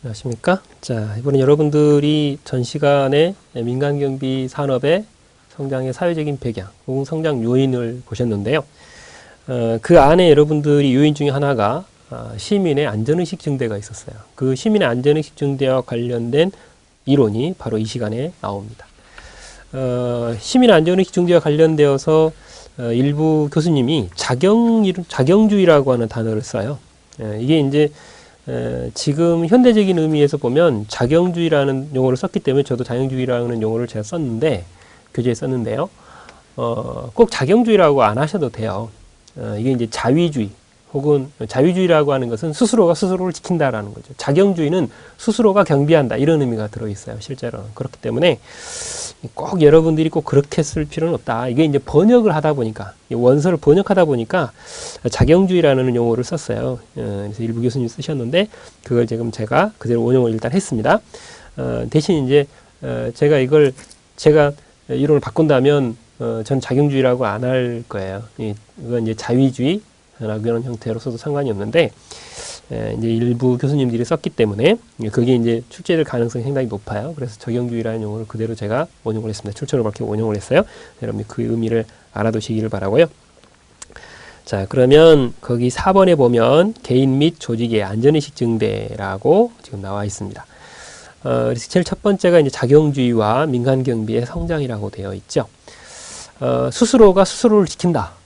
안녕하십니까? 자, 이번에 여러분들이 전 시간에 민간경비 산업의 성장의 사회적인 배경 혹은 성장 요인을 보셨는데요. 그 안에 여러분들이 요인 중에 하나가 시민의 안전의식 증대가 있었어요. 그 시민의 안전의식 증대와 관련된 이론이 바로 이 시간에 나옵니다. 시민 안전의식 증대와 관련되어서 일부 교수님이 자경주의라고 하는 단어를 써요. 이게 이제 지금 현대적인 의미에서 보면 자경주의라는 용어를 썼기 때문에 저도 자경주의라는 용어를 제가 썼는데 교재에 썼는데요. 꼭 자경주의라고 안 하셔도 돼요. 이게 이제 자위주의 혹은 자위주의라고 하는 것은 스스로가 스스로를 지킨다라는 거죠. 자경주의는 스스로가 경비한다 이런 의미가 들어있어요. 실제로는 그렇기 때문에 꼭 여러분들이 꼭 그렇게 쓸 필요는 없다. 이게 이제 번역을 하다 보니까 원서를 번역하다 보니까 자경주의라는 용어를 썼어요. 그래서 일부 교수님이 쓰셨는데 그걸 지금 제가 그대로 원용을 일단 했습니다. 대신 이제 제가 이론을 바꾼다면 전 자경주의라고 안 할 거예요. 이건 이제 자위주의 라는 형태로서도 상관이 없는데 이제 일부 교수님들이 썼기 때문에 그게 이제 출제될 가능성이 상당히 높아요. 그래서 적용주의라는 용어를 그대로 제가 원용을 했습니다. 출처를 밝혀 원용을 했어요. 여러분이 그 의미를 알아두시기를 바라고요. 자, 그러면 거기 4번에 보면 개인 및 조직의 안전의식 증대라고 지금 나와 있습니다. 그래서 제일 첫 번째가 이제 자경주의와 민간경비의 성장이라고 되어 있죠. 스스로가 스스로를 지킨다.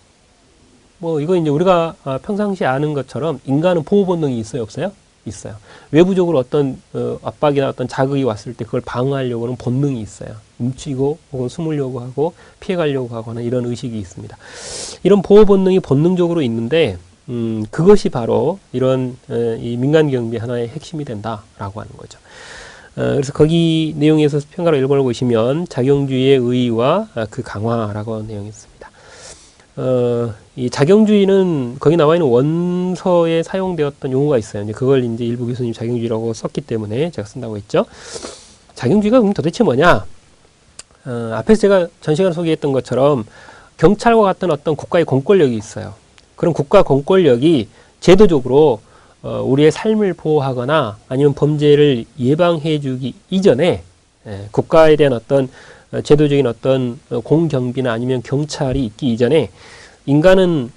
이거 이제 우리가 평상시에 아는 것처럼 인간은 보호 본능이 있어요, 없어요? 있어요. 외부적으로 어떤 압박이나 어떤 자극이 왔을 때 그걸 방어하려고 하는 본능이 있어요. 훔치고 혹은 숨으려고 하고 피해가려고 하거나 이런 의식이 있습니다. 이런 보호 본능이 본능적으로 있는데 그것이 바로 이런 이 민간경비 하나의 핵심이 된다라고 하는 거죠. 그래서 거기 내용에서 평가로 1번을 보시면 자경주의의 의의와 그 강화라고 하는 내용이 있습니다. 이 자경주의는 거기 나와 있는 원서에 사용되었던 용어가 있어요. 이제 그걸 이제 일부 교수님 자경주의라고 썼기 때문에 제가 쓴다고 했죠. 자경주의가 그럼 도대체 뭐냐? 앞에서 제가 전 시간에 소개했던 것처럼 경찰과 같은 어떤 국가의 공권력이 있어요. 그런 국가 공권력이 제도적으로 우리의 삶을 보호하거나 아니면 범죄를 예방해 주기 이전에 국가에 대한 어떤 제도적인 어떤 공경비나 아니면 경찰이 있기 이전에 인간은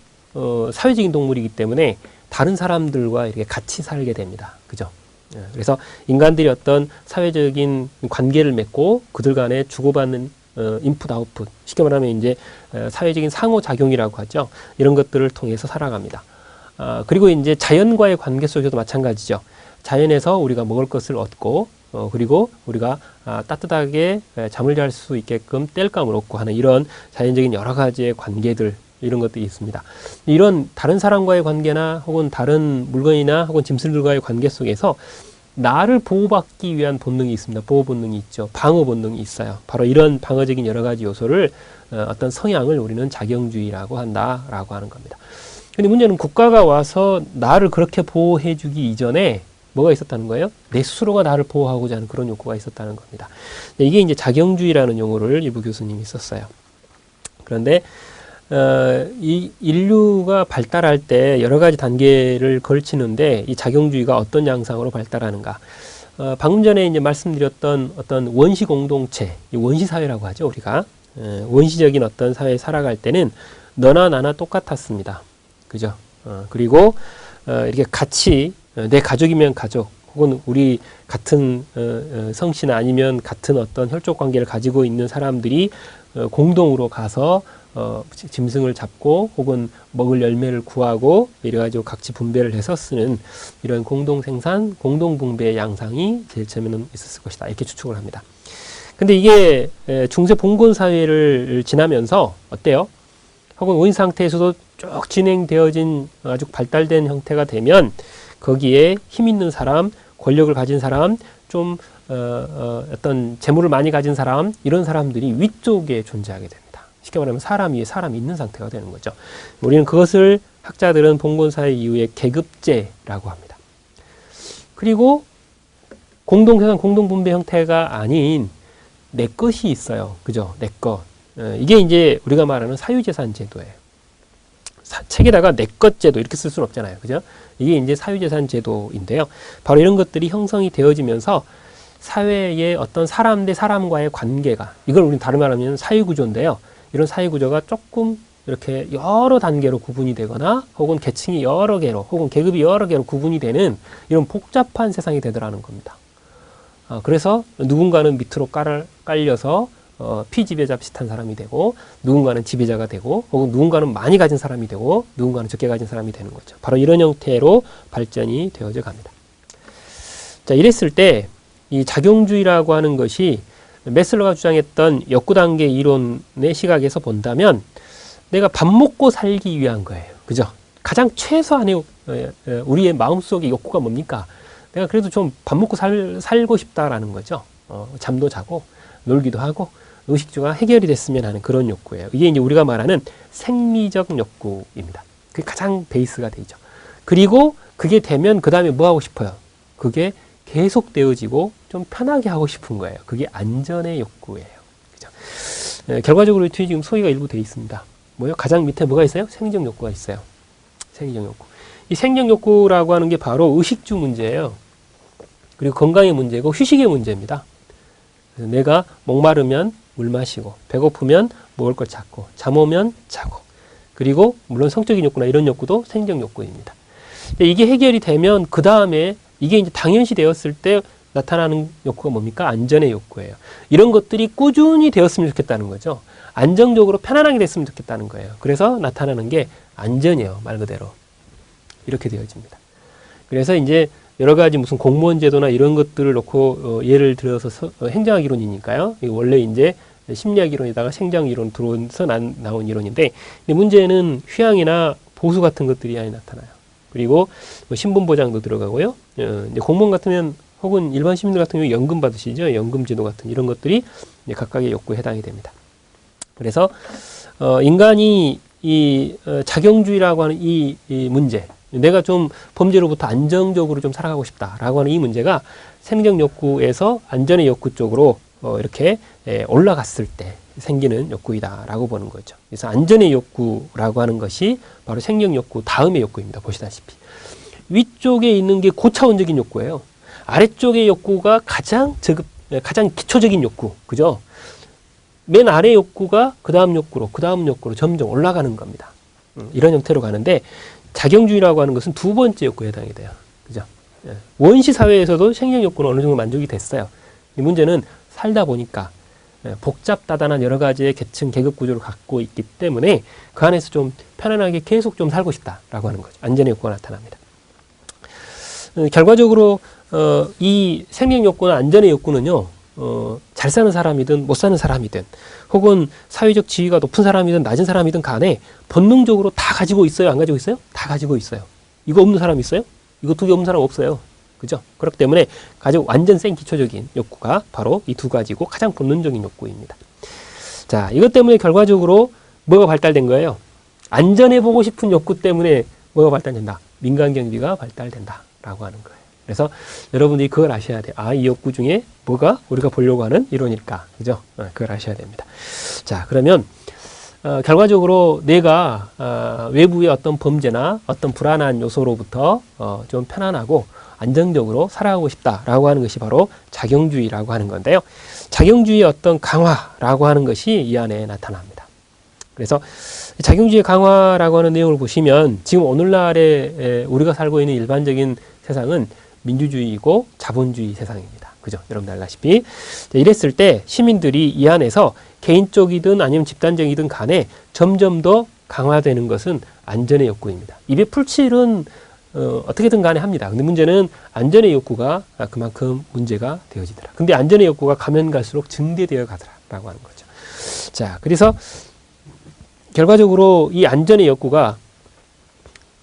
사회적인 동물이기 때문에 다른 사람들과 이렇게 같이 살게 됩니다. 그죠? 그래서 인간들이 어떤 사회적인 관계를 맺고 그들 간에 주고받는 인풋 아웃풋 쉽게 말하면 이제 사회적인 상호작용이라고 하죠. 이런 것들을 통해서 살아갑니다. 그리고 이제 자연과의 관계 속에서도 마찬가지죠. 자연에서 우리가 먹을 것을 얻고 그리고 우리가 따뜻하게 잠을 잘 수 있게끔 땔감을 얻고 하는 이런 자연적인 여러 가지의 관계들 이런 것들이 있습니다. 이런 다른 사람과의 관계나 혹은 다른 물건이나 혹은 짐승들과의 관계 속에서 나를 보호받기 위한 본능이 있습니다. 보호 본능이 있죠. 방어 본능이 있어요. 바로 이런 방어적인 여러 가지 요소를 어떤 성향을 우리는 자경주의라고 한다라고 하는 겁니다. 근데 문제는 국가가 와서 나를 그렇게 보호해 주기 이전에 뭐가 있었다는 거예요? 내 스스로가 나를 보호하고자 하는 그런 욕구가 있었다는 겁니다. 이게 이제 자경주의라는 용어를 일부 교수님이 썼어요. 그런데 이 인류가 발달할 때 여러 가지 단계를 걸치는데 이 자경주의가 어떤 양상으로 발달하는가? 방금 전에 이제 말씀드렸던 어떤 원시 공동체, 원시 사회라고 하죠, 우리가. 원시적인 어떤 사회에 살아갈 때는 너나 나나 똑같았습니다. 그죠? 그리고 이렇게 같이 내 가족이면 가족 혹은 우리 같은 성씨나 아니면 같은 어떤 혈족 관계를 가지고 있는 사람들이 공동으로 가서 짐승을 잡고 혹은 먹을 열매를 구하고 이래가지고 각지 분배를 해서 쓰는 이런 공동생산, 공동분배의 양상이 제일 처음에는 있었을 것이다. 이렇게 추측을 합니다. 근데 이게 중세 봉건 사회를 지나면서 어때요? 혹은 원시 상태에서도 쭉 진행되어진 아주 발달된 형태가 되면 거기에 힘 있는 사람, 권력을 가진 사람, 좀 어떤 재물을 많이 가진 사람 이런 사람들이 위쪽에 존재하게 됩니다. 쉽게 말하면 사람 위에 사람이 있는 상태가 되는 거죠. 우리는 그것을 학자들은 봉건사회 이후에 계급제라고 합니다. 그리고 공동생산, 공동분배 형태가 아닌 내 것이 있어요. 그죠? 내 것. 이게 이제 우리가 말하는 사유재산 제도예요. 책에다가 내 것 제도 이렇게 쓸 수는 없잖아요. 그죠? 이게 이제 사유재산 제도인데요. 바로 이런 것들이 형성이 되어지면서 사회의 어떤 사람 대 사람과의 관계가, 이걸 우리는 다른 말하면 사회구조인데요. 이런 사회구조가 조금 이렇게 여러 단계로 구분이 되거나 혹은 계층이 여러 개로 혹은 계급이 여러 개로 구분이 되는 이런 복잡한 세상이 되더라는 겁니다. 그래서 누군가는 밑으로 깔려서 피지배자 비슷한 사람이 되고, 누군가는 지배자가 되고, 혹은 누군가는 많이 가진 사람이 되고, 누군가는 적게 가진 사람이 되는 거죠. 바로 이런 형태로 발전이 되어져 갑니다. 자, 이랬을 때 이 작용주의라고 하는 것이 메슬로가 주장했던 욕구단계 이론의 시각에서 본다면 내가 밥 먹고 살기 위한 거예요. 그죠? 가장 최소한의 우리의 마음속의 욕구가 뭡니까? 내가 그래도 좀 밥 먹고 살고 싶다라는 거죠. 잠도 자고 놀기도 하고 의식주가 해결이 됐으면 하는 그런 욕구예요. 이게 이제 우리가 말하는 생리적 욕구입니다. 그게 가장 베이스가 되죠. 그리고 그게 되면 그 다음에 뭐 하고 싶어요? 그게 계속되어지고 좀 편하게 하고 싶은 거예요. 그게 안전의 욕구예요. 그죠? 결과적으로 뒤에 지금 소위가 일부 되어 있습니다. 뭐요? 가장 밑에 뭐가 있어요? 생리적 욕구가 있어요. 생리적 욕구. 이 생리적 욕구라고 하는 게 바로 의식주 문제예요. 그리고 건강의 문제고 휴식의 문제입니다. 그래서 내가 목마르면 물 마시고, 배고프면 먹을 걸 찾고, 잠 오면 자고, 그리고 물론 성적인 욕구나 이런 욕구도 생리적 욕구입니다. 이게 해결이 되면 그 다음에 이게 이제 당연시 되었을 때 나타나는 욕구가 뭡니까? 안전의 욕구예요. 이런 것들이 꾸준히 되었으면 좋겠다는 거죠. 안정적으로 편안하게 됐으면 좋겠다는 거예요. 그래서 나타나는 게 안전이에요. 말 그대로. 이렇게 되어집니다. 그래서 이제 여러 가지 무슨 공무원 제도나 이런 것들을 놓고 예를 들어서 행정학 이론이니까요. 원래 이제 심리학 이론에다가 생장 이론 들어서 나온 이론인데, 근데 문제는 휴양이나 보수 같은 것들이 많이 나타나요. 그리고 뭐 신분 보장도 들어가고요. 이제 공무원 같으면 혹은 일반 시민들 같은 경우 연금 받으시죠. 연금 제도 같은 이런 것들이 이제 각각의 욕구에 해당이 됩니다. 그래서 인간이 이 작용주의라고 하는 이 문제, 내가 좀 범죄로부터 안정적으로 좀 살아가고 싶다라고 하는 이 문제가 생적 욕구에서 안전의 욕구 쪽으로 이렇게 올라갔을 때 생기는 욕구이다라고 보는 거죠. 그래서 안전의 욕구라고 하는 것이 바로 생적 욕구 다음의 욕구입니다. 보시다시피 위쪽에 있는 게 고차원적인 욕구예요. 아래쪽의 욕구가 가장 기초적인 욕구, 그죠? 맨 아래 욕구가 그 다음 욕구로 점점 올라가는 겁니다. 이런 형태로 가는데, 작용주의라고 하는 것은 두 번째 욕구에 해당이 돼요. 그죠? 원시 사회에서도 생적 욕구는 어느 정도 만족이 됐어요. 이 문제는 살다 보니까 복잡다단한 여러 가지의 계층, 계급 구조를 갖고 있기 때문에 그 안에서 좀 편안하게 계속 좀 살고 싶다라고 하는 거죠. 안전의 욕구가 나타납니다. 결과적으로 이 생명 욕구나 안전의 욕구는요, 잘 사는 사람이든 못 사는 사람이든 혹은 사회적 지위가 높은 사람이든 낮은 사람이든 간에 본능적으로 다 가지고 있어요? 안 가지고 있어요? 다 가지고 있어요. 이거 없는 사람 있어요? 이거 두 개 없는 사람 없어요. 그죠? 그렇기 때문에 가지고 완전 센 기초적인 욕구가 바로 이 두 가지고 가장 본능적인 욕구입니다. 자, 이것 때문에 결과적으로 뭐가 발달된 거예요? 안전해보고 싶은 욕구 때문에 뭐가 발달된다? 민간경비가 발달된다라고 하는 거예요. 그래서 여러분들이 그걸 아셔야 돼요. 아, 이 욕구 중에 뭐가 우리가 보려고 하는 이론일까? 그죠? 그걸 아셔야 됩니다. 자, 그러면 결과적으로 내가 외부의 어떤 범죄나 어떤 불안한 요소로부터 좀 편안하고 안정적으로 살아가고 싶다라고 하는 것이 바로 작용주의라고 하는 건데요. 작용주의의 어떤 강화라고 하는 것이 이 안에 나타납니다. 그래서 작용주의 강화라고 하는 내용을 보시면 지금 오늘날에 우리가 살고 있는 일반적인 세상은 민주주의이고 자본주의 세상입니다. 그죠? 여러분들 알다시피. 이랬을 때 시민들이 이 안에서 개인적이든 아니면 집단적이든 간에 점점 더 강화되는 것은 안전의 욕구입니다. 입에 풀칠은 어떻게든 간에 합니다. 근데 문제는 안전의 욕구가 그만큼 문제가 되어지더라. 근데 안전의 욕구가 가면 갈수록 증대되어 가더라라고 하는 거죠. 자, 그래서 결과적으로 이 안전의 욕구가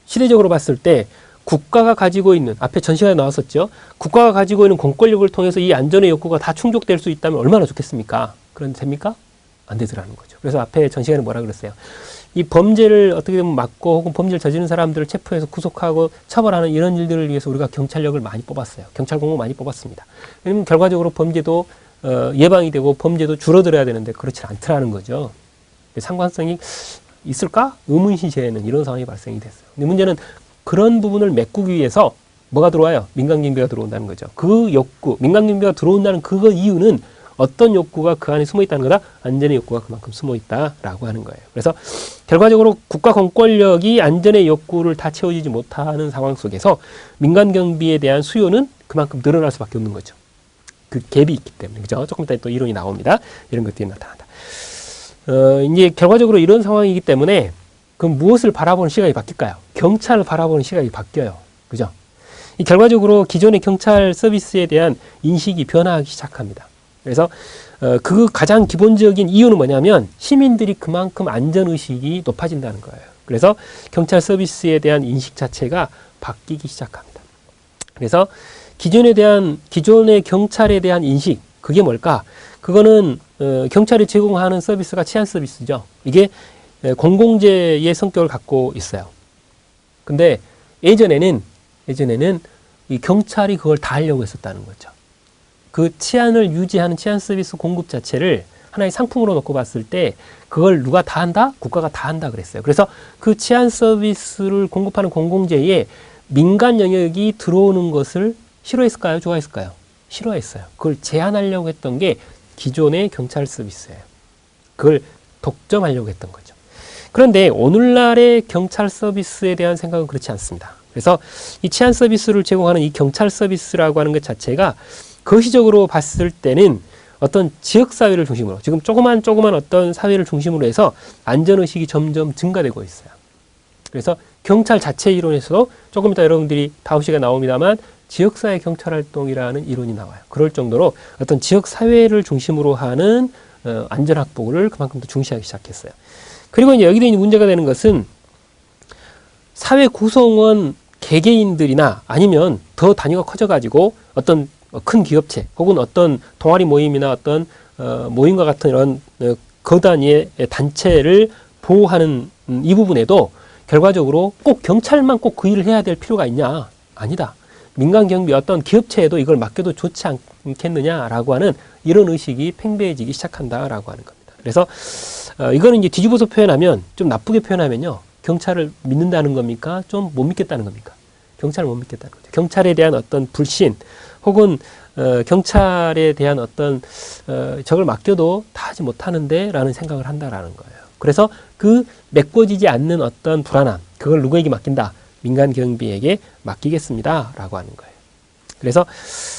시대적으로 봤을 때 국가가 가지고 있는, 앞에 전 시간에 나왔었죠. 국가가 가지고 있는 공권력을 통해서 이 안전의 욕구가 다 충족될 수 있다면 얼마나 좋겠습니까? 그런데 됩니까? 안 되더라는 거죠. 그래서 앞에 전 시간에 뭐라 그랬어요? 이 범죄를 어떻게 보면 막고 혹은 범죄를 저지른 사람들을 체포해서 구속하고 처벌하는 이런 일들을 위해서 우리가 경찰력을 많이 뽑았어요. 경찰 공무 많이 뽑았습니다. 왜냐면 결과적으로 범죄도 예방이 되고 범죄도 줄어들어야 되는데 그렇지 않더라는 거죠. 상관성이 있을까? 의문시제는 이런 상황이 발생이 됐어요. 근데 문제는 그런 부분을 메꾸기 위해서 뭐가 들어와요? 민간경비가 들어온다는 거죠. 그 욕구, 민간경비가 들어온다는 그 이유는 어떤 욕구가 그 안에 숨어 있다는 거다? 안전의 욕구가 그만큼 숨어 있다라고 하는 거예요. 그래서 결과적으로 국가 공권력이 안전의 욕구를 다 채워주지 못하는 상황 속에서 민간경비에 대한 수요는 그만큼 늘어날 수밖에 없는 거죠. 그 갭이 있기 때문에. 그죠? 조금 이따 또 이론이 나옵니다. 이런 것들이 나타난다. 이제 결과적으로 이런 상황이기 때문에 그럼 무엇을 바라보는 시각이 바뀔까요? 경찰을 바라보는 시각이 바뀌어요. 그죠? 이 결과적으로 기존의 경찰 서비스에 대한 인식이 변화하기 시작합니다. 그래서 그 가장 기본적인 이유는 뭐냐면 시민들이 그만큼 안전의식이 높아진다는 거예요. 그래서 경찰 서비스에 대한 인식 자체가 바뀌기 시작합니다. 그래서 기존의 경찰에 대한 인식, 그게 뭘까? 그거는 경찰이 제공하는 서비스가 치안 서비스죠. 이게 공공재의 성격을 갖고 있어요. 근데 예전에는 이 경찰이 그걸 다 하려고 했었다는 거죠. 그 치안을 유지하는 치안 서비스 공급 자체를 하나의 상품으로 놓고 봤을 때 그걸 누가 다 한다? 국가가 다 한다 그랬어요. 그래서 그 치안 서비스를 공급하는 공공재에 민간 영역이 들어오는 것을 싫어했을까요? 좋아했을까요? 싫어했어요. 그걸 제한하려고 했던 게 기존의 경찰 서비스예요. 그걸 독점하려고 했던 거죠. 그런데 오늘날의 경찰 서비스에 대한 생각은 그렇지 않습니다. 그래서 이 치안 서비스를 제공하는 이 경찰 서비스라고 하는 것 자체가 거시적으로 봤을 때는 어떤 지역사회를 중심으로 지금 조그만 어떤 사회를 중심으로 해서 안전의식이 점점 증가되고 있어요. 그래서 경찰 자체 이론에서도 조금 이따 여러분들이 다음 시간에 나옵니다만 지역사회 경찰활동이라는 이론이 나와요. 그럴 정도로 어떤 지역사회를 중심으로 하는 안전확보를 그만큼 더 중시하기 시작했어요. 그리고 이제 여기서 문제가 되는 것은 사회 구성원 개개인들이나 아니면 더 단위가 커져가지고 어떤 큰 기업체 혹은 어떤 동아리 모임이나 어떤 모임과 같은 이런 거단위의 단체를 보호하는 이 부분에도 결과적으로 꼭 경찰만 꼭 그 일을 해야 될 필요가 있냐? 아니다. 민간경비 어떤 기업체에도 이걸 맡겨도 좋지 않겠느냐라고 하는 이런 의식이 팽배해지기 시작한다라고 하는 겁니다. 그래서 이거는 이제 뒤집어서 표현하면 좀 나쁘게 표현하면요. 경찰을 믿는다는 겁니까? 좀 못 믿겠다는 겁니까? 경찰을 못 믿겠다는 거죠. 경찰에 대한 어떤 불신 혹은 경찰에 대한 어떤 저걸 맡겨도 다 하지 못하는데 라는 생각을 한다라는 거예요. 그래서 그 메꿔지지 않는 어떤 불안함, 그걸 누구에게 맡긴다? 민간경비에게 맡기겠습니다 라고 하는 거예요. 그래서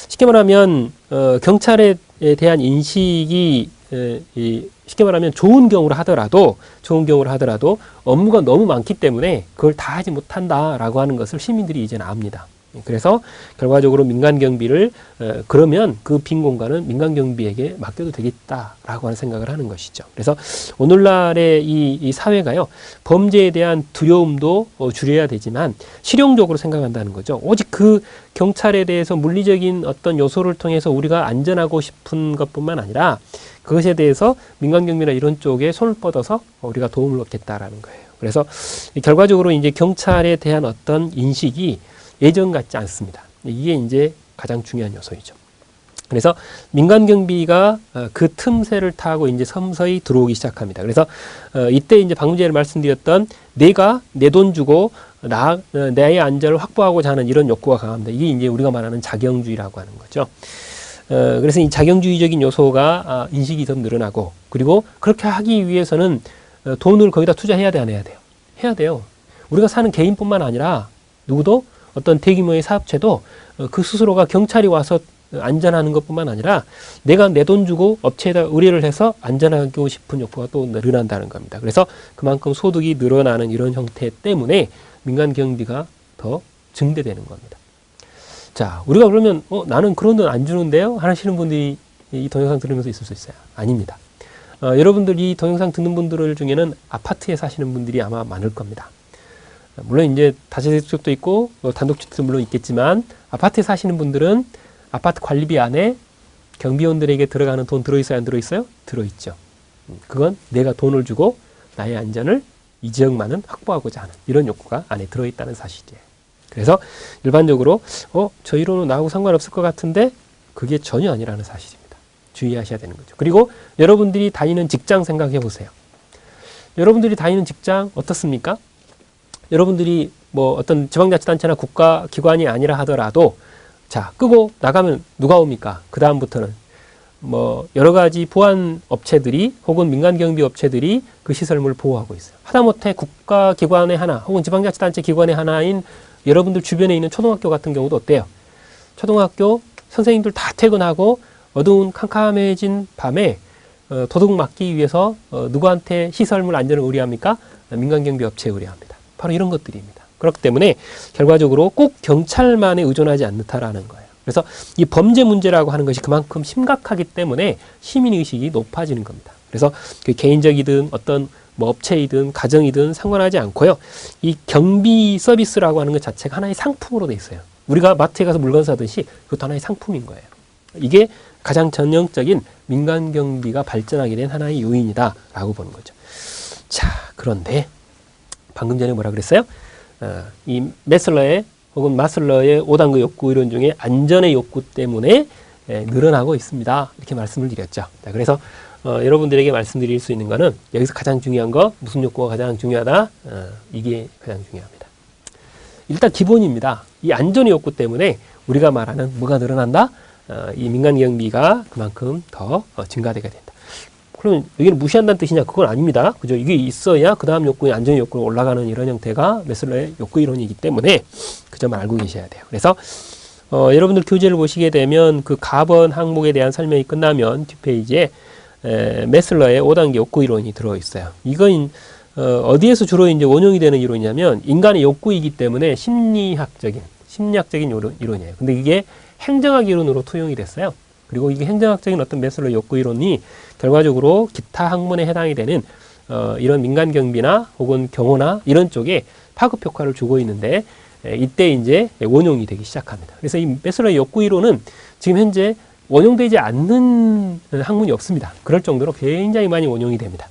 쉽게 말하면 경찰에 대한 인식이 쉽게 말하면 좋은 경우를 하더라도 업무가 너무 많기 때문에 그걸 다 하지 못한다라고 하는 것을 시민들이 이제는 압니다. 그래서 결과적으로 민간경비를 그러면 그 빈 공간은 민간경비에게 맡겨도 되겠다라고 하는 생각을 하는 것이죠. 그래서 오늘날의 이 사회가요. 범죄에 대한 두려움도 줄여야 되지만 실용적으로 생각한다는 거죠. 오직 그 경찰에 대해서 물리적인 어떤 요소를 통해서 우리가 안전하고 싶은 것뿐만 아니라 그것에 대해서 민간경비나 이런 쪽에 손을 뻗어서 우리가 도움을 얻겠다라는 거예요. 그래서 결과적으로 이제 경찰에 대한 어떤 인식이 예전 같지 않습니다. 이게 이제 가장 중요한 요소이죠. 그래서 민간경비가 그 틈새를 타고 이제 서서히 들어오기 시작합니다. 그래서 이때 이제 방금 전에 말씀드렸던 내가 내 돈 주고 나의 안전을 확보하고자 하는 이런 욕구가 강합니다. 이게 이제 우리가 말하는 자경주의라고 하는 거죠. 그래서 이 자경주의적인 요소가 인식이 더 늘어나고 그리고 그렇게 하기 위해서는 돈을 거기다 투자해야 돼, 안 해야 돼요? 해야 돼요. 우리가 사는 개인뿐만 아니라 누구도 어떤 대규모의 사업체도 그 스스로가 경찰이 와서 안전하는 것뿐만 아니라 내가 내 돈 주고 업체에다 의뢰를 해서 안전하고 싶은 욕구가 또 늘어난다는 겁니다. 그래서 그만큼 소득이 늘어나는 이런 형태 때문에 민간 경비가 더 증대되는 겁니다. 자, 우리가 그러면 나는 그런 돈 안 주는데요? 하시는 분들이 이 동영상 들으면서 있을 수 있어요. 아닙니다. 여러분들 이 동영상 듣는 분들 중에는 아파트에 사시는 분들이 아마 많을 겁니다. 물론 이제 다주택도 있고 단독주택도 물론 있겠지만 아파트에 사시는 분들은 아파트 관리비 안에 경비원들에게 들어가는 돈 들어있어요? 안 들어있어요? 들어있죠. 그건 내가 돈을 주고 나의 안전을 이 지역만은 확보하고자 하는 이런 욕구가 안에 들어있다는 사실이에요. 그래서 일반적으로 저 이론은 나하고 상관없을 것 같은데 그게 전혀 아니라는 사실입니다. 주의하셔야 되는 거죠. 그리고 여러분들이 다니는 직장 생각해 보세요. 여러분들이 다니는 직장 어떻습니까? 여러분들이 뭐 어떤 지방자치단체나 국가기관이 아니라 하더라도 자, 끄고 나가면 누가 옵니까? 그 다음부터는 뭐 여러 가지 보안 업체들이 혹은 민간 경비 업체들이 그 시설물을 보호하고 있어요. 하다못해 국가기관의 하나 혹은 지방자치단체 기관의 하나인 여러분들 주변에 있는 초등학교 같은 경우도 어때요? 초등학교 선생님들 다 퇴근하고 어두운 캄캄해진 밤에 도둑 맞기 위해서 누구한테 시설물 안전을 의뢰합니까? 민간 경비 업체에 의뢰합니다. 바로 이런 것들입니다. 그렇기 때문에 결과적으로 꼭 경찰만에 의존하지 않는다라는 거예요. 그래서 이 범죄 문제라고 하는 것이 그만큼 심각하기 때문에 시민의식이 높아지는 겁니다. 그래서 그 개인적이든 어떤 뭐 업체이든 가정이든 상관하지 않고요. 이 경비 서비스라고 하는 것 자체가 하나의 상품으로 돼 있어요. 우리가 마트에 가서 물건 사듯이 그것도 하나의 상품인 거예요. 이게 가장 전형적인 민간 경비가 발전하게 된 하나의 요인이다라고 보는 거죠. 자, 그런데 방금 전에 뭐라 그랬어요? 이 메슬러의 혹은 마슬러의 5단계 욕구 이론 중에 안전의 욕구 때문에 늘어나고 있습니다. 이렇게 말씀을 드렸죠. 자, 그래서 여러분들에게 말씀드릴 수 있는 거는 여기서 가장 중요한 거, 무슨 욕구가 가장 중요하다? 이게 가장 중요합니다. 일단 기본입니다. 이 안전의 욕구 때문에 우리가 말하는 뭐가 늘어난다? 이 민간 경비가 그만큼 더 증가되게 된다. 그럼 여기는 무시한다는 뜻이냐? 그건 아닙니다. 그죠? 이게 있어야 그 다음 욕구의 안전 욕구로 올라가는 이런 형태가 메슬러의 욕구 이론이기 때문에 그 점을 알고 계셔야 돼요. 그래서 여러분들 교재를 보시게 되면 그 가번 항목에 대한 설명이 끝나면 뒷페이지에 메슬러의 5단계 욕구 이론이 들어있어요. 이건 어디에서 주로 이제 원용이 되는 이론이냐면 인간의 욕구이기 때문에 심리학적인 이론이에요. 근데 이게 행정학 이론으로 투영이 됐어요. 그리고 이게 행정학적인 어떤 메슬러의 욕구 이론이 결과적으로 기타 학문에 해당이 되는 이런 민간 경비나 혹은 경호나 이런 쪽에 파급 효과를 주고 있는데 이때 이제 원용이 되기 시작합니다. 그래서 이 메슬러의 욕구 이론은 지금 현재 원용되지 않는 학문이 없습니다. 그럴 정도로 굉장히 많이 원용이 됩니다.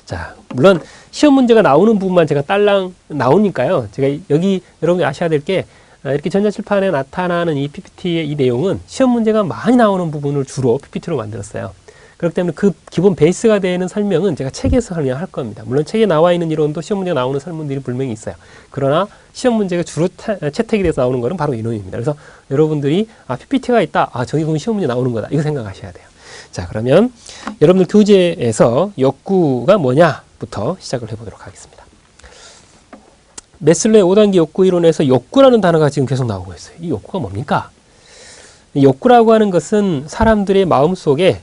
자, 물론 시험 문제가 나오는 부분만 제가 딸랑 나오니까요. 제가 여기 여러분이 아셔야 될 게 이렇게 전자칠판에 나타나는 이 PPT의 이 내용은 시험 문제가 많이 나오는 부분을 주로 PPT로 만들었어요. 그렇기 때문에 그 기본 베이스가 되는 설명은 제가 책에서 설명할 겁니다. 물론 책에 나와 있는 이론도 시험 문제가 나오는 설문들이 분명히 있어요. 그러나 시험 문제가 주로 채택이 돼서 나오는 것은 바로 이론입니다. 그래서 여러분들이 PPT가 있다. 저기 보면 시험 문제 나오는 거다. 이거 생각하셔야 돼요. 자, 그러면 여러분들 교재에서 욕구가 뭐냐부터 시작을 해보도록 하겠습니다. 메슬러의 5단계 욕구 이론에서 욕구라는 단어가 지금 계속 나오고 있어요. 이 욕구가 뭡니까? 이 욕구라고 하는 것은 사람들의 마음속에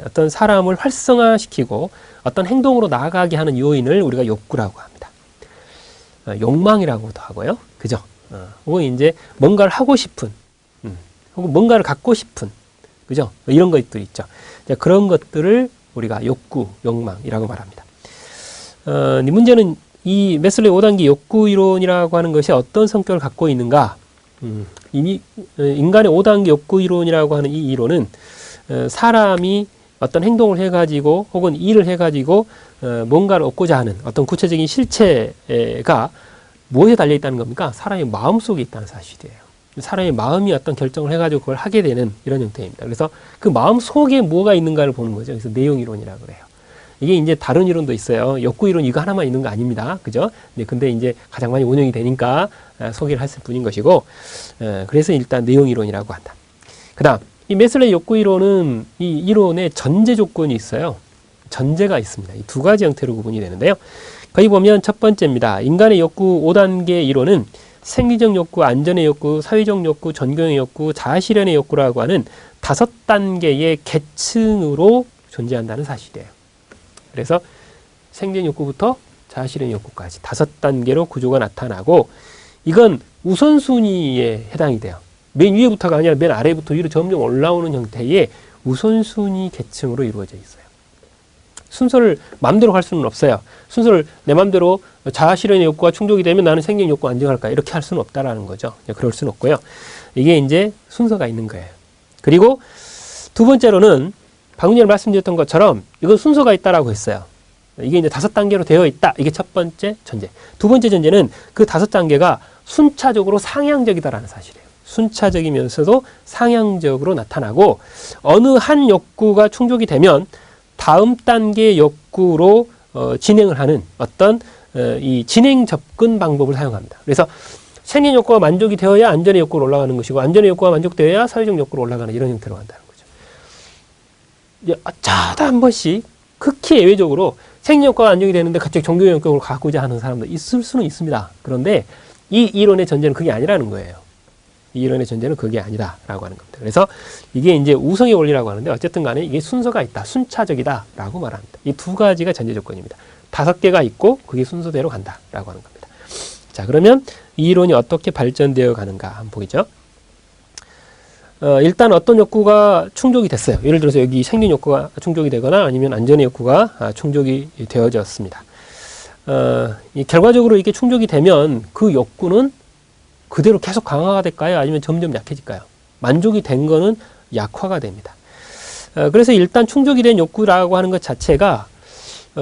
어떤 사람을 활성화시키고 어떤 행동으로 나아가게 하는 요인을 우리가 욕구라고 합니다. 욕망이라고도 하고요. 그죠? 혹은 이제 뭔가를 하고 싶은, 혹은 뭔가를 갖고 싶은, 그죠? 이런 것들 있죠. 그런 것들을 우리가 욕구, 욕망이라고 말합니다. 이 문제는 이 메슬러의 5단계 욕구 이론이라고 하는 것이 어떤 성격을 갖고 있는가? 인간의 5단계 욕구 이론이라고 하는 이 이론은 사람이 어떤 행동을 해가지고 혹은 일을 해가지고 뭔가를 얻고자 하는 어떤 구체적인 실체가 무엇에 달려있다는 겁니까? 사람의 마음 속에 있다는 사실이에요. 사람의 마음이 어떤 결정을 해가지고 그걸 하게 되는 이런 형태입니다. 그래서 그 마음 속에 뭐가 있는가를 보는 거죠. 그래서 내용 이론이라고 그래요. 이게 이제 다른 이론도 있어요. 욕구 이론 이거 하나만 있는 거 아닙니다. 그죠? 네, 근데 이제 가장 많이 원용이 되니까 소개를 했을 뿐인 것이고, 그래서 일단 내용 이론이라고 한다. 그 다음, 이 메슬러의 욕구 이론은 이 이론에 전제 조건이 있어요. 전제가 있습니다. 이 두 가지 형태로 구분이 되는데요. 거기 보면 첫 번째입니다. 인간의 욕구 5단계 이론은 생리적 욕구, 안전의 욕구, 사회적 욕구, 전경의 욕구, 자아실현의 욕구라고 하는 5단계의 계층으로 존재한다는 사실이에요. 그래서 생리적 욕구부터 자아실현 욕구까지 5단계로 구조가 나타나고 이건 우선순위에 해당이 돼요. 맨 위에부터가 아니라 맨 아래부터 위로 점점 올라오는 형태의 우선순위 계층으로 이루어져 있어요. 순서를 마음대로 할 수는 없어요. 순서를 내 마음대로 자아실현의 욕구가 충족이 되면 나는 생리적 욕구 안정할까 이렇게 할 수는 없다라는 거죠. 그럴 수는 없고요. 이게 이제 순서가 있는 거예요. 그리고 두 번째로는 방금 전에 말씀드렸던 것처럼 이건 순서가 있다라고 했어요. 이게 이제 5단계로 되어 있다. 이게 첫 번째 전제. 두 번째 전제는 그 5단계가 순차적으로 상향적이다라는 사실이에요. 순차적이면서도 상향적으로 나타나고 어느 한 욕구가 충족이 되면 다음 단계 욕구로 진행을 하는 어떤 이 진행 접근 방법을 사용합니다. 그래서 생리 욕구가 만족이 되어야 안전의 욕구로 올라가는 것이고 안전의 욕구가 만족되어야 사회적 욕구로 올라가는 이런 형태로 간다는 거죠. 이제 어쩌다 한 번씩 극히 예외적으로 생리 욕구가 안정이 되는데 갑자기 종교 욕구를 갖고자 하는 사람도 있을 수는 있습니다. 그런데 이 이론의 전제는 그게 아니라는 거예요. 이 이론의 전제는 그게 아니다라고 하는 겁니다. 그래서 이게 이제 우성의 원리라고 하는데 어쨌든 간에 이게 순서가 있다, 순차적이다라고 말합니다. 이 두 가지가 전제 조건입니다. 5개가 있고 그게 순서대로 간다라고 하는 겁니다. 자, 그러면 이 이론이 어떻게 발전되어 가는가 한번 보겠죠. 일단 어떤 욕구가 충족이 됐어요. 예를 들어서 여기 생리 욕구가 충족이 되거나 아니면 안전의 욕구가 충족이 되어졌습니다. 결과적으로 이게 충족이 되면 그 욕구는 그대로 계속 강화가 될까요? 아니면 점점 약해질까요? 만족이 된 거는 약화가 됩니다. 그래서 일단 충족이 된 욕구라고 하는 것 자체가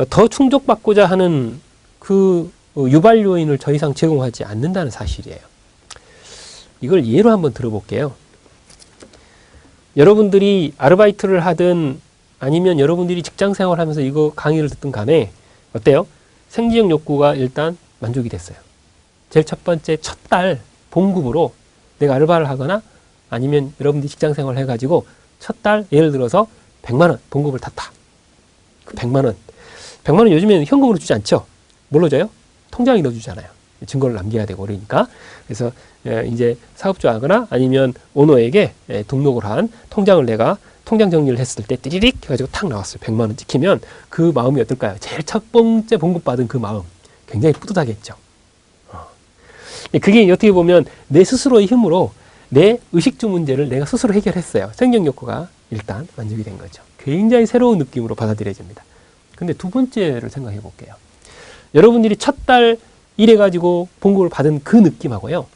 더 충족받고자 하는 그 유발 요인을 더 이상 제공하지 않는다는 사실이에요. 이걸 예로 한번 들어볼게요. 여러분들이 아르바이트를 하든 아니면 여러분들이 직장 생활하면서 이거 강의를 듣든 간에 어때요? 생리적 욕구가 일단 만족이 됐어요. 제일 첫 번째 첫 달 봉급으로 내가 알바를 하거나 아니면 여러분들이 직장 생활을 해가지고 첫 달 예를 들어서 100만 원 봉급을 탔다. 그 100만 원. 100만 원 요즘에는 현금으로 주지 않죠? 뭘로 줘요? 통장에 넣어주잖아요. 증거를 남겨야 되고 그러니까. 그래서 이제 사업주하거나 아니면 오너에게 등록을 한 통장을 내가 통장 정리를 했을 때 띠리릭 해가지고 탁 나왔어요. 100만 원 찍히면 그 마음이 어떨까요? 제일 첫 번째 봉급받은 그 마음 굉장히 뿌듯하겠죠. 그게 어떻게 보면 내 스스로의 힘으로 내 의식주 문제를 내가 스스로 해결했어요. 생존 욕구가 일단 만족이 된 거죠. 굉장히 새로운 느낌으로 받아들여집니다. 근데 두 번째를 생각해 볼게요. 여러분들이 첫 달 일해가지고 봉급을 받은 그 느낌하고요.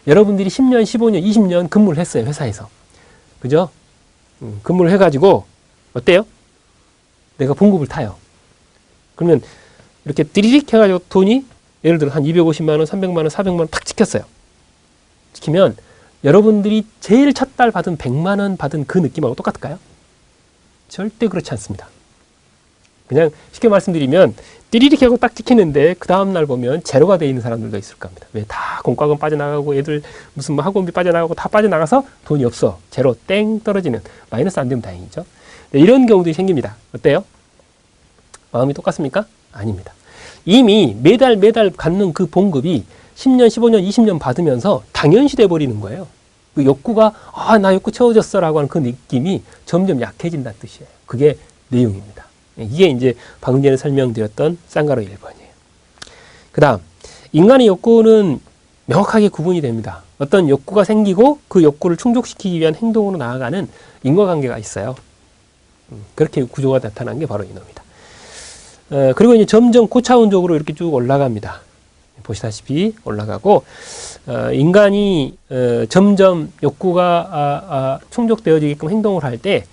여러분들이 10년, 15년, 20년 근무를 했어요. 회사에서. 그죠? 근무를 해가지고 어때요? 내가 봉급을 타요. 그러면 이렇게 띠리릭 해가지고 돈이 예를 들어 한 250만 원, 300만 원, 400만 원 탁 찍혔어요. 찍히면 여러분들이 제일 첫 달 받은 100만 원 받은 그 느낌하고 똑같을까요? 절대 그렇지 않습니다. 그냥 쉽게 말씀드리면 띠리릭 하고 딱 찍히는데 그 다음날 보면 제로가 되어 있는 사람들도 있을 겁니다. 왜 다 공과금 빠져나가고 애들 무슨 뭐 학원비 빠져나가고 다 빠져나가서 돈이 없어. 제로 땡 떨어지는 마이너스 안 되면 다행이죠. 네, 이런 경우들이 생깁니다. 어때요? 마음이 똑같습니까? 아닙니다. 이미 매달 갖는 그 봉급이 10년, 15년, 20년 받으면서 당연시 돼버리는 거예요. 그 욕구가 나 욕구 채워졌어 라고 하는 그 느낌이 점점 약해진다는 뜻이에요. 그게 내용입니다. 이게 이제 방금 전에 설명드렸던 쌍가로 1번이에요. 그 다음 인간의 욕구는 명확하게 구분이 됩니다. 어떤 욕구가 생기고 그 욕구를 충족시키기 위한 행동으로 나아가는 인과관계가 있어요. 그렇게 구조가 나타난 게 바로 이놈이다. 그리고 이제 점점 고차원적으로 이렇게 쭉 올라갑니다. 보시다시피 올라가고 인간이 점점 욕구가 충족되어지게끔 행동을 할 때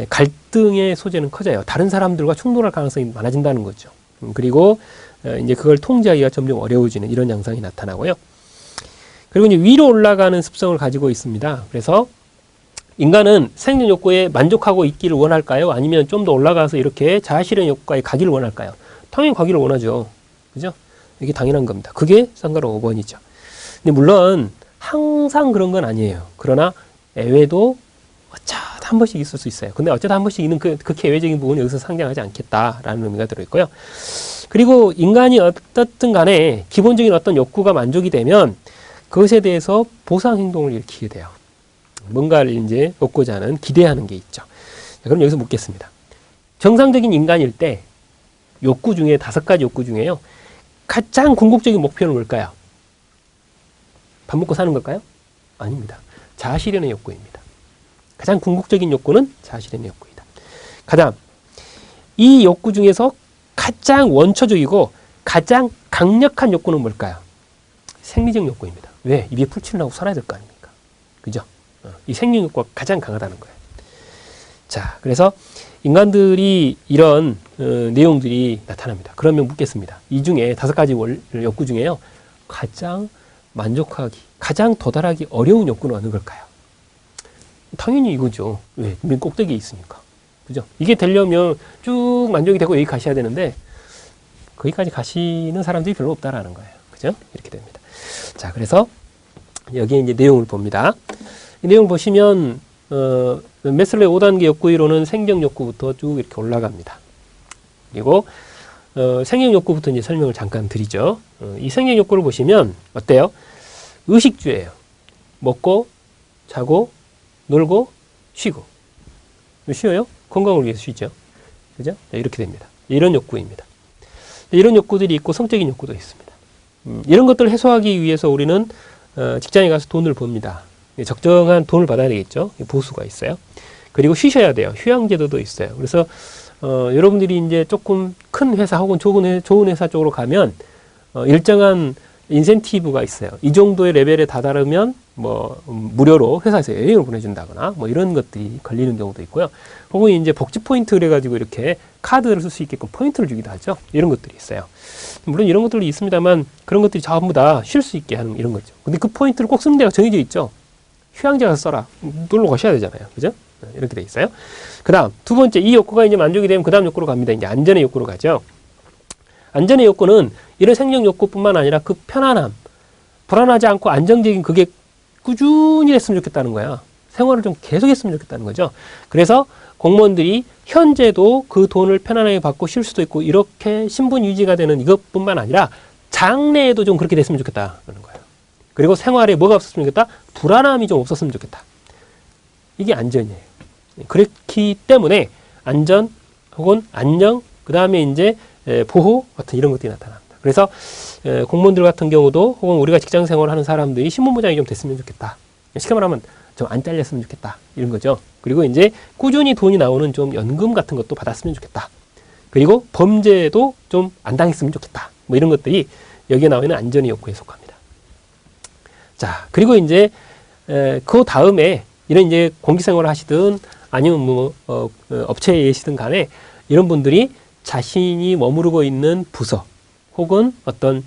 갈등의 소재는 커져요. 다른 사람들과 충돌할 가능성이 많아진다는 거죠. 그리고 이제 그걸 통제하기가 점점 어려워지는 이런 양상이 나타나고요. 그리고 이제 위로 올라가는 습성을 가지고 있습니다. 그래서 인간은 생존 욕구에 만족하고 있기를 원할까요? 아니면 좀 더 올라가서 이렇게 자아실현 욕구에 가기를 원할까요? 당연히 가기를 원하죠. 그죠? 이게 당연한 겁니다. 그게 쌍가로 5번이죠. 근데 물론 항상 그런 건 아니에요. 그러나 애외도 어쩌다 한 번씩 있을 수 있어요. 근데 어쩌다 한 번씩 있는 그렇게 예외적인 부분이 여기서 상장하지 않겠다라는 의미가 들어있고요. 그리고 인간이 어떻든 간에 기본적인 어떤 욕구가 만족이 되면 그것에 대해서 보상 행동을 일으키게 돼요. 뭔가를 이제 얻고자 하는 기대하는 게 있죠. 자, 그럼 여기서 묻겠습니다. 정상적인 인간일 때 욕구 중에 5가지 욕구 중에요. 가장 궁극적인 목표는 뭘까요? 밥 먹고 사는 걸까요? 아닙니다. 자아실현의 욕구입니다. 가장 궁극적인 욕구는 자아실현의 욕구이다. 가장 이 욕구 중에서 가장 원초적이고 가장 강력한 욕구는 뭘까요? 생리적 욕구입니다. 왜? 입에 풀칠을 하고 살아야 될 거 아닙니까? 그죠? 이 생리적 욕구가 가장 강하다는 거예요. 자, 그래서 인간들이 이런 내용들이 나타납니다. 그러면 묻겠습니다. 이 중에 5가지 욕구 중에요. 가장 만족하기, 가장 도달하기 어려운 욕구는 어느 걸까요? 당연히 이거죠. 왜? 맨 꼭대기에 있으니까. 그죠? 이게 되려면 쭉 만족이 되고 여기 가셔야 되는데 거기까지 가시는 사람들이 별로 없다라는 거예요. 그죠? 이렇게 됩니다. 자, 그래서 여기에 이제 내용을 봅니다. 이 내용 보시면 메슬로의 5단계 욕구 이론은 생적 욕구부터 쭉 이렇게 올라갑니다. 그리고 생적 욕구부터 이제 설명을 잠깐 드리죠. 이 생적 욕구를 보시면 어때요? 의식주예요. 먹고, 자고, 놀고, 쉬고. 쉬어요? 건강을 위해서 쉬죠. 그죠? 이렇게 됩니다. 이런 욕구입니다. 이런 욕구들이 있고 성적인 욕구도 있습니다. 이런 것들을 해소하기 위해서 우리는 직장에 가서 돈을 법니다. 적정한 돈을 받아야 되겠죠. 보수가 있어요. 그리고 쉬셔야 돼요. 휴양제도도 있어요. 그래서 여러분들이 이제 조금 큰 회사 혹은 좋은 회사 쪽으로 가면 일정한 인센티브가 있어요. 이 정도의 레벨에 다다르면 뭐 무료로 회사에서 여행을 보내준다거나 뭐 이런 것들이 걸리는 경우도 있고요. 혹은 이제 복지 포인트 그래가지고 이렇게 카드를 쓸 수 있게끔 포인트를 주기도 하죠. 이런 것들이 있어요. 물론 이런 것들도 있습니다만 그런 것들이 전부 다 쉴 수 있게 하는 이런 거죠. 근데 그 포인트를 꼭 쓰는 데가 정해져 있죠. 휴양지 가서 써라. 놀러 가셔야 되잖아요. 그죠? 이렇게 돼 있어요. 그 다음 두 번째, 이 욕구가 이제 만족이 되면 그 다음 욕구로 갑니다. 이제 안전의 욕구로 가죠. 안전의 욕구는 이런 생적 욕구뿐만 아니라 그 편안함, 불안하지 않고 안정적인 그게 꾸준히 됐으면 좋겠다는 거야. 생활을 좀 계속 했으면 좋겠다는 거죠. 그래서 공무원들이 현재도 그 돈을 편안하게 받고 쉴 수도 있고 이렇게 신분 유지가 되는 이것뿐만 아니라 장래에도 좀 그렇게 됐으면 좋겠다는 거예요. 그리고 생활에 뭐가 없었으면 좋겠다? 불안함이 좀 없었으면 좋겠다. 이게 안전이에요. 그렇기 때문에 안전 혹은 안녕, 그 다음에 이제 보호 같은 이런 것들이 나타납니다. 그래서 공무원들 같은 경우도 혹은 우리가 직장 생활을 하는 사람들이 신분보장이 좀 됐으면 좋겠다. 쉽게 말하면 좀 안 잘렸으면 좋겠다. 이런 거죠. 그리고 이제 꾸준히 돈이 나오는 좀 연금 같은 것도 받았으면 좋겠다. 그리고 범죄도 좀 안 당했으면 좋겠다. 뭐 이런 것들이 여기에 나와 있는 안전의 욕구에 속합니다. 자, 그리고 이제 그 다음에 이런 이제 공직 생활을 하시든 아니면 뭐 업체에 계시든 간에 이런 분들이 자신이 머무르고 있는 부서 혹은 어떤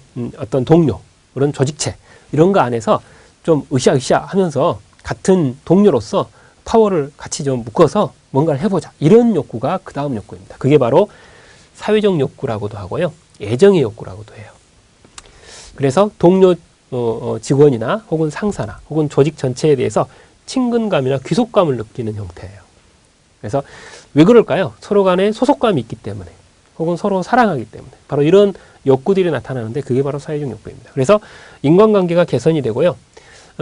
동료, 그런 조직체 이런 거 안에서 좀 으쌰으쌰 하면서 같은 동료로서 파워를 같이 좀 묶어서 뭔가를 해보자. 이런 욕구가 그 다음 욕구입니다. 그게 바로 사회적 욕구라고도 하고요. 애정의 욕구라고도 해요. 그래서 동료 직원이나 혹은 상사나 혹은 조직 전체에 대해서 친근감이나 귀속감을 느끼는 형태예요. 그래서 왜 그럴까요? 서로 간에 소속감이 있기 때문에 혹은 서로 사랑하기 때문에 바로 이런 욕구들이 나타나는데 그게 바로 사회적 욕구입니다. 그래서 인간관계가 개선이 되고요.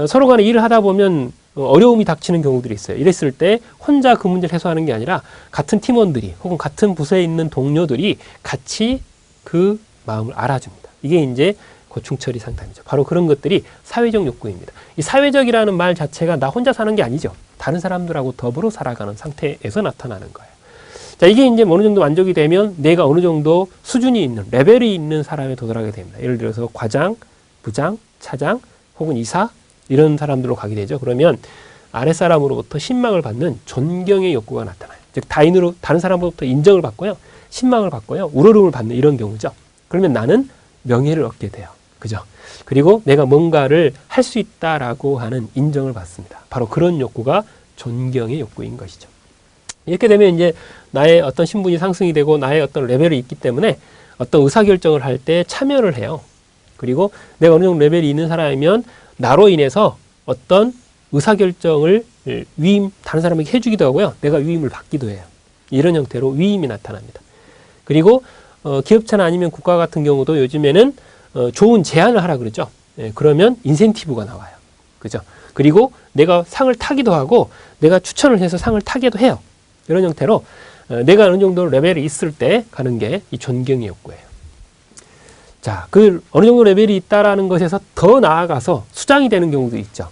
서로 간에 일을 하다 보면 어려움이 닥치는 경우들이 있어요. 이랬을 때 혼자 그 문제를 해소하는 게 아니라 같은 팀원들이 혹은 같은 부서에 있는 동료들이 같이 그 마음을 알아줍니다. 이게 이제 고충처리 상담이죠. 바로 그런 것들이 사회적 욕구입니다. 이 사회적이라는 말 자체가 나 혼자 사는 게 아니죠. 다른 사람들하고 더불어 살아가는 상태에서 나타나는 거예요. 자, 이게 이제 어느 정도 만족이 되면 내가 어느 정도 수준이 있는, 레벨이 있는 사람에 도달하게 됩니다. 예를 들어서 과장, 부장, 차장, 혹은 이사, 이런 사람들로 가게 되죠. 그러면 아랫사람으로부터 신망을 받는 존경의 욕구가 나타나요. 즉, 다른 사람으로부터 인정을 받고요. 신망을 받고요. 우러름을 받는 이런 경우죠. 그러면 나는 명예를 얻게 돼요. 그죠? 그리고 내가 뭔가를 할 수 있다라고 하는 인정을 받습니다. 바로 그런 욕구가 존경의 욕구인 것이죠. 이렇게 되면 이제 나의 어떤 신분이 상승이 되고 나의 어떤 레벨이 있기 때문에 어떤 의사결정을 할 때 참여를 해요. 그리고 내가 어느 정도 레벨이 있는 사람이면 나로 인해서 어떤 의사결정을 다른 사람에게 해주기도 하고요. 내가 위임을 받기도 해요. 이런 형태로 위임이 나타납니다. 그리고 기업체나 아니면 국가 같은 경우도 요즘에는 좋은 제안을 하라 그러죠. 그러면 인센티브가 나와요. 그죠? 그리고 내가 상을 타기도 하고 내가 추천을 해서 상을 타기도 해요. 이런 형태로 내가 어느 정도 레벨이 있을 때 가는 게 이 존경의 욕구예요. 자, 그 어느 정도 레벨이 있다라는 것에서 더 나아가서 수장이 되는 경우도 있죠.